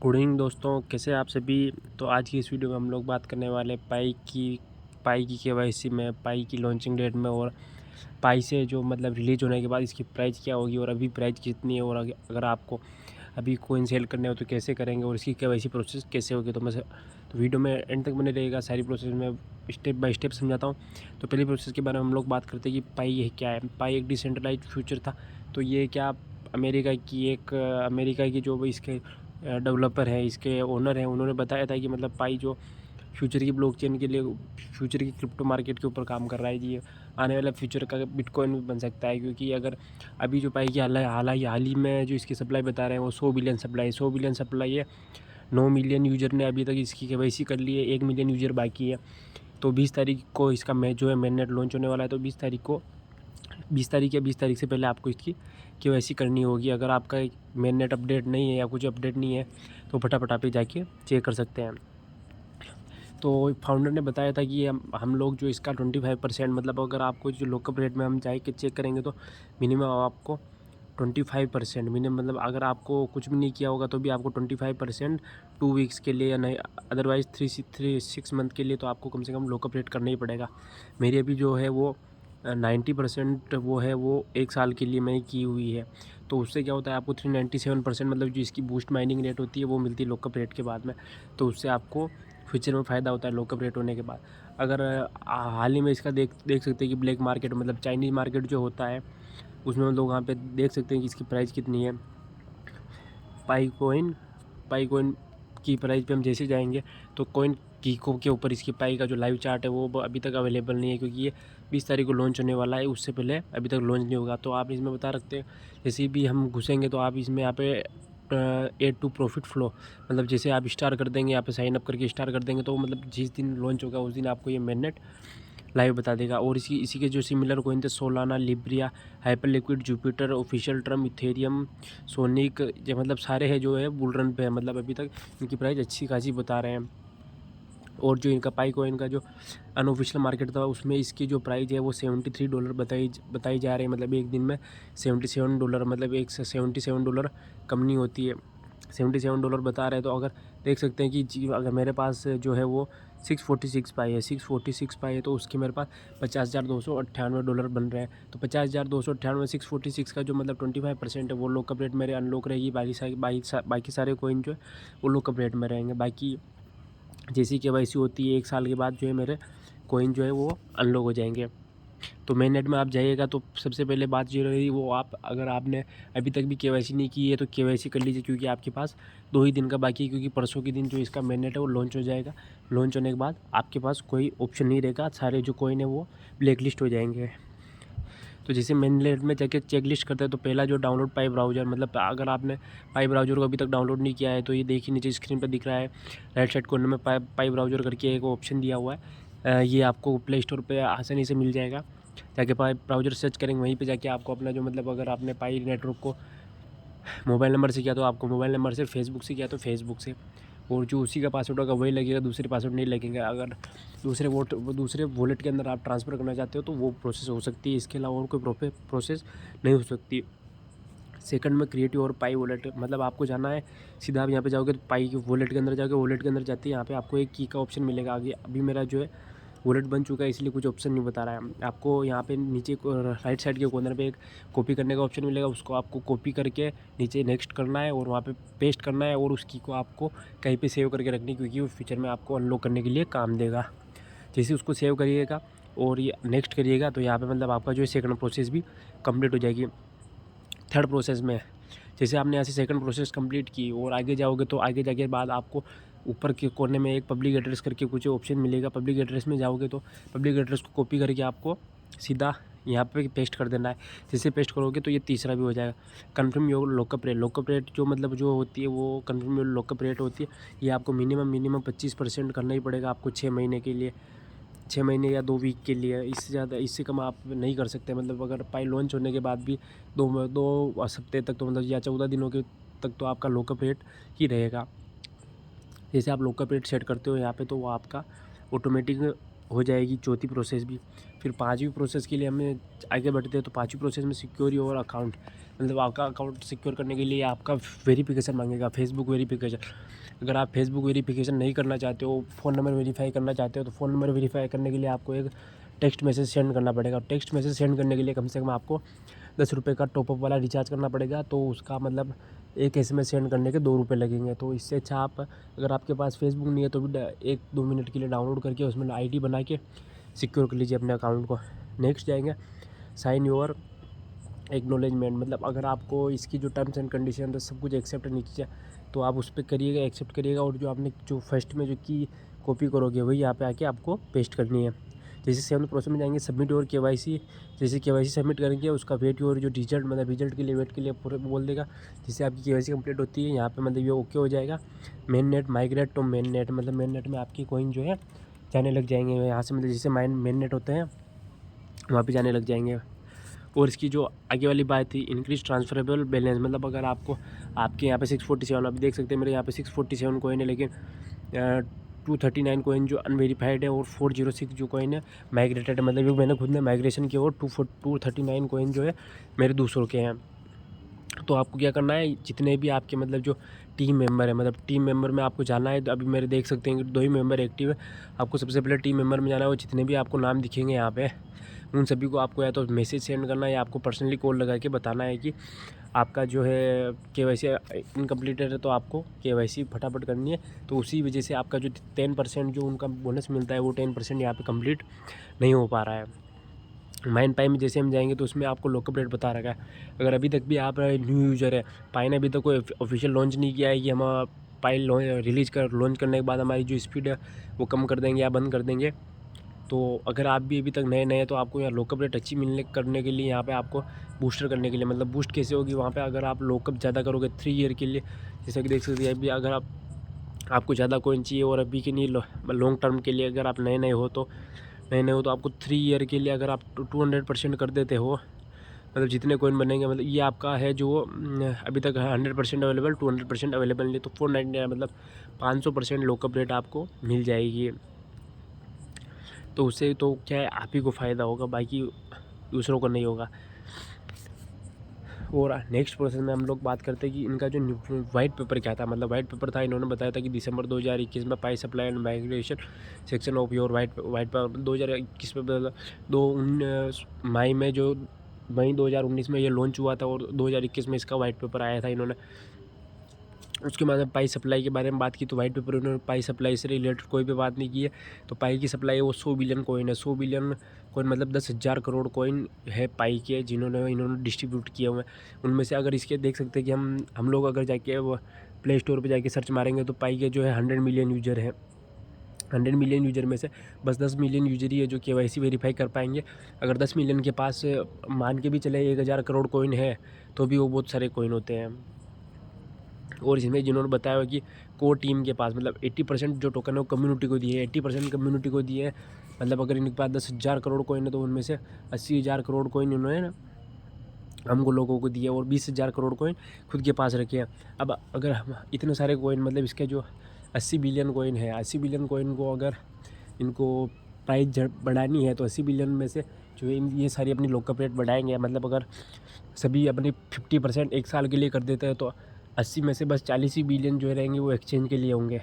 Good evening दोस्तों, कैसे आप सभी। तो आज की इस वीडियो में हम लोग बात करने वाले पाई की केवाईसी में, पाई की लॉन्चिंग डेट में, और पाई से जो मतलब रिलीज होने के बाद इसकी प्राइस क्या होगी और अभी प्राइस कितनी है, और अगर आपको अभी कोइन सेल करने हो तो कैसे करेंगे और इसकी केवाईसी प्रोसेस कैसे होगी। तो वीडियो में एंड तक बने रहेगा। सारी प्रोसेस में स्टेप बाय स्टेप समझाता हूँ। तो पहली प्रोसेस के बारे में हम लोग बात करते हैं कि पाई ये क्या है। पाई एक डिसेंट्रलाइज फ्यूचर था। तो ये क्या अमेरिका की जो इसके डेवलपर है, इसके ओनर हैं, उन्होंने बताया था कि मतलब पाई जो फ्यूचर की ब्लॉकचेन के लिए, फ्यूचर की क्रिप्टो मार्केट के ऊपर काम कर रहा है। ये आने वाला फ्यूचर का बिटकॉइन भी बन सकता है, क्योंकि अगर अभी जो पाई की हाल ही में जो इसकी सप्लाई बता रहे हैं वो 100 बिलियन सप्लाई है। 9 मिलियन यूज़र ने अभी तक इसकी केवाईसी कर ली है, 1 मिलियन यूज़र बाकी है। तो 20 तारीख को इसका जो है मेननेट लॉन्च होने वाला है। तो 20 तारीख से पहले आपको इसकी केवाईसी करनी होगी। अगर आपका मेननेट अपडेट नहीं है या कुछ अपडेट नहीं है तो फटाफट आप जाके चेक कर सकते हैं। तो फाउंडर ने बताया था कि हम लोग जो इसका 25% मतलब अगर आपको जो लोकल रेट में हम जाके चेक करेंगे तो मिनिमम आपको 25% मिनिमम, मतलब अगर आपको कुछ भी नहीं किया होगा तो भी आपको 25% 2 वीक्स के लिए, या नहीं अदरवाइज़ 6 मंथ के लिए तो आपको कम से कम लोकल रेट करना ही पड़ेगा। मेरी अभी जो है वो 90% वो है, वो 1 साल के लिए मैंने की हुई है। तो उससे क्या होता है, आपको 397% मतलब जो इसकी बूस्ट माइनिंग रेट होती है वो मिलती है लॉकअप रेट के बाद में। तो उससे आपको फ्यूचर में फ़ायदा होता है लॉकअप रेट होने के बाद। अगर हाल ही में इसका देख सकते हैं कि ब्लैक मार्केट मतलब चाइनीज़ मार्केट जो होता है उसमें हम लोग वहाँ पे देख सकते हैं कि इसकी प्राइस कितनी है। पाई कोइन की प्राइस पे हम जैसे जाएंगे तो कोइन कीको के ऊपर इसकी पाई का जो लाइव चार्ट है वो अभी तक अवेलेबल नहीं है, क्योंकि ये 20 तारीख को लॉन्च होने वाला है। उससे पहले अभी तक लॉन्च नहीं होगा। तो आप इसमें बता रखते हैं, जैसे भी हम घुसेंगे तो आप इसमें यहाँ पे एड टू प्रॉफिट फ्लो, मतलब जैसे आप स्टार कर देंगे, यहाँ पे साइन अप करके स्टार कर देंगे तो मतलब जिस दिन लॉन्च होगा उस दिन आपको ये मेननेट लाइव बता देगा। और इसी के जो सिमिलर कोइन थे, सोलाना, लिब्रिया, Hyperliquid, Jupiter, official Trump, Ethereum, Sonic, ये मतलब सारे हैं जो है बुल रन पे है। मतलब अभी तक इनकी प्राइस अच्छी खासी बता रहे हैं। और जो इनका पाई कोइन का जो अनऑफिशियल मार्केट था उसमें इसकी जो प्राइस है वो $73 बताई जा रही है। मतलब एक दिन में $77, मतलब एक से $77 कम नहीं होती है। $77 बता रहे हैं। तो अगर देख सकते हैं कि अगर मेरे पास जो है वो 646 पाई है तो उसके मेरे पास $50,298 बन रहे हैं। तो 50,298 646 का जो मतलब 25% है वो लॉकअप रेट मेरे अनलॉक रहेगी। बाकी सारे कोइन जो है वो लॉकअप रेट में रहेंगे। बाकी जैसी केवाईसी होती है 1 साल के बाद जो है मेरे कोइन जो है वो अनलॉक हो जाएंगे। तो मेन नेट में आप जाइएगा तो सबसे पहले बात ये रही वो, आप अगर आपने अभी तक भी केवाईसी नहीं की है तो केवाईसी कर लीजिए, क्योंकि आपके पास 2 ही दिन का बाकी है। क्योंकि परसों के दिन जो इसका मेन नेट है वो लॉन्च हो जाएगा। लॉन्च होने के बाद आपके पास कोई ऑप्शन नहीं रहेगा, सारे जो कोइन है वो ब्लैक लिस्ट हो जाएंगे। तो जैसे मेन नेट में जाके चेक लिस्ट करते हैं तो पहला जो डाउनलोड पाई ब्राउज़र, मतलब अगर आपने पाई ब्राउज़र को अभी तक डाउनलोड नहीं किया है तो ये देखिए नीचे स्क्रीन पर दिख रहा है राइट साइड कॉर्नर में पाई ब्राउज़र करके एक ऑप्शन दिया हुआ है। ये आपको प्ले स्टोर पे आसानी से मिल जाएगा। जाके पाई ब्राउज़र सर्च करेंगे, वहीं पे जाके आपको अपना जो मतलब अगर आपने पाई नेटवर्क को मोबाइल नंबर से किया तो आपको मोबाइल नंबर से, फेसबुक से किया तो फेसबुक से, और जो उसी का पासवर्ड होगा वही लगेगा, दूसरे पासवर्ड नहीं लगेंगे। अगर दूसरे वॉलेट के अंदर आप ट्रांसफ़र करना चाहते हो तो वो प्रोसेस हो सकती है। इसके अलावा और कोई प्रोसेस नहीं हो सकती। सेकंड में क्रिएटिव और पाई वॉलेट, मतलब आपको जाना है सीधा, आप यहाँ पे जाओगे तो पाई की वॉलेट के अंदर जाओगे, वॉलेट के अंदर जाते ही यहाँ पे आपको एक की का ऑप्शन मिलेगा। आगे अभी मेरा जो है वॉलेट बन चुका है इसलिए कुछ ऑप्शन नहीं बता रहा है। आपको यहाँ पे नीचे राइट साइड के कॉर्नर पे एक कॉपी करने का ऑप्शन मिलेगा, उसको आपको कॉपी करके नीचे नेक्स्ट करना है और वहाँ पे पेस्ट करना है, और उस की को आपको कहीं पे सेव करके रखनी है, क्योंकि वो फ्यूचर में आपको अनलॉक करने के लिए काम देगा। जैसे उसको सेव करिएगा और ये नेक्स्ट करिएगा तो यहाँ पे मतलब आपका जो है सेकंड प्रोसेस भी कंप्लीट हो जाएगी। थर्ड प्रोसेस में जैसे आपने यहाँ से सेकंड प्रोसेस कंप्लीट की और आगे जाओगे तो आगे जाके बाद आपको ऊपर के कोने में एक पब्लिक एड्रेस करके कुछ ऑप्शन मिलेगा। पब्लिक एड्रेस में जाओगे तो पब्लिक एड्रेस को कॉपी करके आपको सीधा यहाँ पे पेस्ट कर देना है। जैसे पेस्ट करोगे तो ये तीसरा भी हो जाएगा। कन्फर्म योर लॉकअप रेट जो मतलब जो होती है वो कन्फर्म योर लॉकअप रेट होती है। ये आपको मिनिमम 25% करना ही पड़ेगा आपको 6 महीने के लिए, 6 महीने या 2 वीक के लिए। इससे ज़्यादा, इससे कम आप नहीं कर सकते। मतलब अगर पाई लॉन्च होने के बाद भी 2 हफ्ते तक तो मतलब या 14 दिनों के तक तो आपका लॉकअप रेट ही रहेगा। जैसे आप लॉकअप रेट सेट करते हो यहाँ पे तो वो आपका ऑटोमेटिक हो जाएगी चौथी प्रोसेस भी। फिर पाँचवीं प्रोसेस के लिए हमें आगे बढ़ते हैं, तो पाँचवीं प्रोसेस में सिक्योर योर अकाउंट, मतलब आपका अकाउंट सिक्योर करने के लिए आपका वेरिफिकेशन मांगेगा, फेसबुक वेरिफिकेशन। अगर आप फेसबुक वेरिफिकेशन नहीं करना चाहते हो, फ़ोन नंबर वेरीफाई करना चाहते हो, तो फ़ोन नंबर वेरीफाई करने के लिए आपको एक टेक्स्ट मैसेज सेंड करना पड़ेगा। टेक्स्ट मैसेज सेंड करने के लिए कम से कम आपको 10 रुपये का टॉपअप वाला रिचार्ज करना पड़ेगा। तो उसका मतलब एक SMS सेंड करने के 2 रुपये लगेंगे। तो इससे अच्छा आप, अगर आपके पास फेसबुक नहीं है तो भी 1-2 मिनट के लिए डाउनलोड करके उसमें ID बना के सिक्योर कर लीजिए अपने अकाउंट को। नेक्स्ट जाएंगे साइन योर एक्नॉलेजमेंट, मतलब अगर आपको इसकी जो टर्म्स एंड कंडीशन है सब कुछ एक्सेप्ट नहीं किया तो आप उस पर करिएगा, एक्सेप्ट करिएगा, और जो आपने जो फर्स्ट में जो की कॉपी करोगे वही यहाँ पे आके आपको पेस्ट करनी है। जैसे 7th प्रोसेस में जाएंगे सबमिट योर KYC। जैसे KYC सबमिट करेंगे उसका वेट योर जो रिजल्ट, मतलब रिजल्ट के लिए वेट के लिए पूरे बोल देगा। जिससे आपकी KYC कंप्लीट होती है, यहाँ पे मतलब ये ओके हो जाएगा। Main net migrate to main net, मतलब मेन नेट में आपकी कॉइन जो है जाने लग जाएंगे यहाँ से, मतलब जैसे मेन नेट होते हैं वहाँ पे जाने लग जाएंगे। और इसकी जो आगे वाली बात थी इंक्रीज ट्रांसफरेबल बैलेंस, मतलब अगर आपको आपके यहाँ पे 647, अभी देख सकते हैं मेरे यहाँ पे 647 कॉइन है, लेकिन 239 कॉइन जो अनवेरीफाइड है और 406 जो कॉइन है माइग्रेटेड है, मतलब ये मैंने खुद ने माइग्रेशन किया और 239 कॉइन जो है मेरे दूसरों के हैं। तो आपको क्या करना है, जितने भी आपके मतलब जो टीम मेंबर है, मतलब टीम मेंबर में आपको जाना है। तो अभी मेरे देख सकते हैं कि 2 ही मेंबर एक्टिव है। आपको सबसे पहले टीम मेंबर में जाना है और जितने भी आपको नाम दिखेंगे यहाँ पे उन सभी को आपको या तो मैसेज सेंड करना है या आपको पर्सनली कॉल लगा के बताना है कि आपका जो है KYC इनकम्प्लीटेड है, तो आपको KYC फटाफट करनी है। तो उसी वजह से आपका जो 10% जो उनका बोनस मिलता है वो 10% यहाँ पे कंप्लीट नहीं हो पा रहा है। माइन पाई में जैसे हम जाएंगे तो उसमें आपको लॉकअप रेट बता रखा है। अगर अभी तक भी आप न्यू यूज़र है, पाई ने अभी तक कोई ऑफिशियल लॉन्च नहीं किया है कि हम पाई लॉन्च करने के बाद हमारी जो स्पीड है वो कम कर देंगे या बंद कर देंगे। तो अगर आप भी अभी तक नए हैं तो आपको यहाँ लॉकअप रेट अच्छी करने के लिए यहाँ पे आपको बूस्टर करने के लिए, मतलब बूस्ट कैसे होगी वहाँ पे, अगर आप लॉकअप ज़्यादा करोगे 3 ईयर के लिए, जैसा कि देख सकते हैं अभी अगर आपको ज़्यादा कॉइन चाहिए और अभी के नहीं लॉन्ग टर्म के लिए अगर आप नए हो तो आपको 3 ईयर के लिए अगर आप 200% कर देते हो, मतलब जितने कॉइन बनेंगे, मतलब ये आपका है जो अभी तक 100% अवेलेबल, 200% अवेलेबल नहीं, तो 499 मतलब 500% लॉकअप रेट आपको मिल जाएगी। तो उससे तो क्या है आप ही को फ़ायदा होगा, बाकी दूसरों को नहीं होगा। और नेक्स्ट प्रोसेस में हम लोग बात करते हैं कि इनका जो वाइट पेपर क्या था, मतलब वाइट पेपर था, इन्होंने बताया था कि दिसंबर 2021 में Pi supply and migration section of your white paper 2021 में, मतलब 2 मई में जो मई 2019 में ये लॉन्च हुआ था और 2021 में इसका वाइट पेपर आया था। इन्होंने उसके बाद में पाई सप्लाई के बारे में बात की, तो वाइट पेपर उन्होंने पाई सप्लाई से रिलेटेड कोई भी बात नहीं की है। तो पाई की सप्लाई वो 100 बिलियन कॉइन है, 100 बिलियन कॉइन मतलब 10,000 करोड़ कॉइन है पाई के, इन्होंने डिस्ट्रीब्यूट किए हुए हैं। उनमें से अगर इसके देख सकते हैं कि हम लोग अगर जाके वो प्ले स्टोर पर जाके सर्च मारेंगे तो पाई के जो है 100 मिलियन यूजर हैं। 100 मिलियन यूजर में से बस 10 मिलियन यूजर ही है जो KYC वेरीफाई कर पाएंगे। अगर 10 मिलियन के पास मान के भी चले 1,000 करोड़ कॉइन है तो भी वो बहुत सारे कॉइन होते हैं। और इसमें जिन्होंने बताया कि कोर टीम के पास मतलब 80% जो टोकन है वो कम्युनिटी को दिए है, 80% कम्युनिटी को दिए है। मतलब अगर इनके पास 10,000 करोड़ कॉइन है तो उनमें से 80,000 करोड़ कॉइन इन्होंने हमको लोगों को दिया और 20,000 करोड़ कॉइन खुद के पास रखे हैं। अब अगर हम इतने सारे कॉइन, मतलब इसके जो 80 बिलियन कॉइन है, 80 बिलियन कॉइन को अगर इनको प्राइस बढ़ानी है तो 80 बिलियन में से जो ये सारी अपनी लॉकअप रेट बढ़ाएंगे। मतलब अगर सभी अपनी 50% एक साल के लिए कर देते हैं तो 80 में से बस 40 ही बिलियन जो रहेंगे वो एक्सचेंज के लिए होंगे।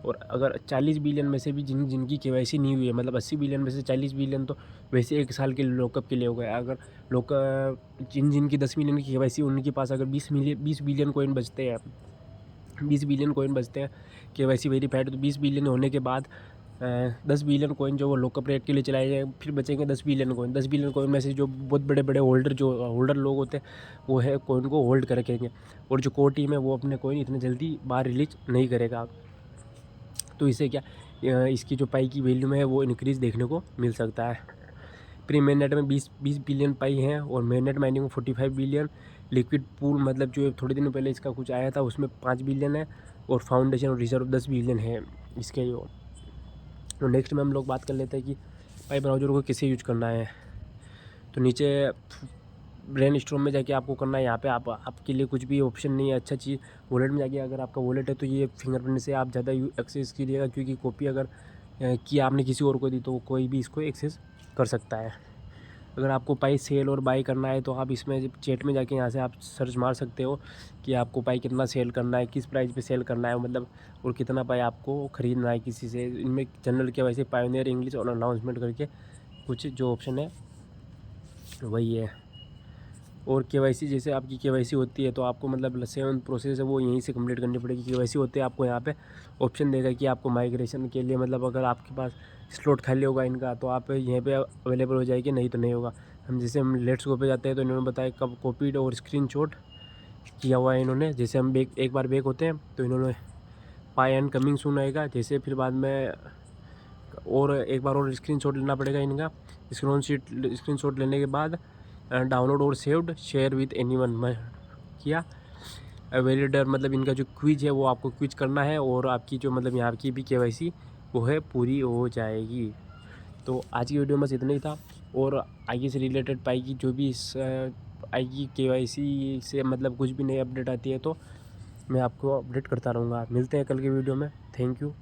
और अगर 40 बिलियन में से भी जिनकी KYC नहीं हुई है, मतलब 80 बिलियन में से 40 बिलियन तो वैसे एक साल के लॉकअप के लिए हो गया। अगर जिनकी 10 मिलियन की KYC उनके पास अगर 20 बिलियन कॉइन बचते हैं, 20 बिलियन कॉइन बचते हैं KYC वेरीफाइड, तो 20 बिलियन होने के बाद 10 बिलियन कॉइन जो वो लॉकअप रेट के लिए चलाए जाए, फिर बचेंगे 10 बिलियन कॉइन। 10 बिलियन कॉइन में से जो बहुत बड़े बड़े होल्डर लोग होते हैं वो है कॉइन को होल्ड कर रखेंगे, और जो कोर टीम है वो अपने कॉइन इतने जल्दी बाहर रिलीज नहीं करेगा। तो इससे क्या इसकी जो पाई की वैल्यू में है वो इंक्रीज़ देखने को मिल सकता है। प्री मेन नेट में 20 बिलियन पाई हैं और मेन नेट माइनिंग में 45 बिलियन। लिक्विड पूल मतलब जो थोड़े दिनों पहले इसका कुछ आया था उसमें 5 बिलियन है और फाउंडेशन और रिजर्व 10 बिलियन है इसके जो। तो नेक्स्ट में हम लोग बात कर लेते हैं कि पाई ब्राउज़र को कैसे यूज करना है। तो नीचे ब्रेन स्टॉर्म में जाके आपको करना है, यहाँ पे आपके लिए कुछ भी ऑप्शन नहीं है। अच्छा चीज़ वॉलेट में जाके, अगर आपका वॉलेट है तो ये फिंगरप्रिंट से आप ज़्यादा एक्सेस कीजिएगा, क्योंकि कॉपी अगर कि आपने किसी और को दी तो कोई भी इसको एक्सेस कर सकता है। अगर आपको पाई सेल और बाई करना है तो आप इसमें चैट में जाके यहाँ से आप सर्च मार सकते हो कि आपको पाई कितना सेल करना है, किस प्राइस पे सेल करना है, मतलब और कितना पाई आपको ख़रीदना है किसी से। इनमें जनरल के वैसे पायोनियर इंग्लिश और अनाउंसमेंट करके कुछ जो ऑप्शन है वही है। और केवाईसी जैसे आपकी केवाईसी होती है तो आपको मतलब सेवन प्रोसेस है वो यहीं से कंप्लीट करनी पड़ेगी। केवाईसी होते हैं आपको यहाँ पे ऑप्शन देगा कि आपको माइग्रेशन के लिए मतलब अगर आपके पास स्लॉट खाली होगा इनका तो आप यहीं पे अवेलेबल हो जाएगी, नहीं तो नहीं होगा। हम लेट्स गो पे जाते हैं तो इन्होंने बताया कब कॉपीड और स्क्रीनशॉट किया हुआ है इन्होंने। जैसे हम एक बार बैक होते हैं तो इन्होंने पाई एंड कमिंग सून आएगा, जैसे फिर बाद में और एक बार और स्क्रीनशॉट लेना पड़ेगा इनका। स्क्रीनशॉट लेने के बाद डाउनलोड और सेव्ड शेयर विथ एनीवन मैं किया। वैलिडर मतलब इनका जो क्विज है वो आपको क्विज करना है और आपकी जो मतलब यहाँ की भी केवाईसी वो है पूरी हो जाएगी। तो आज की वीडियो में बस इतना ही था। और आगे से रिलेटेड पाई की जो भी आएगी केवाईसी से मतलब कुछ भी नई अपडेट आती है तो मैं आपको अपडेट करता रहूँगा। मिलते हैं कल की वीडियो में। Thank you.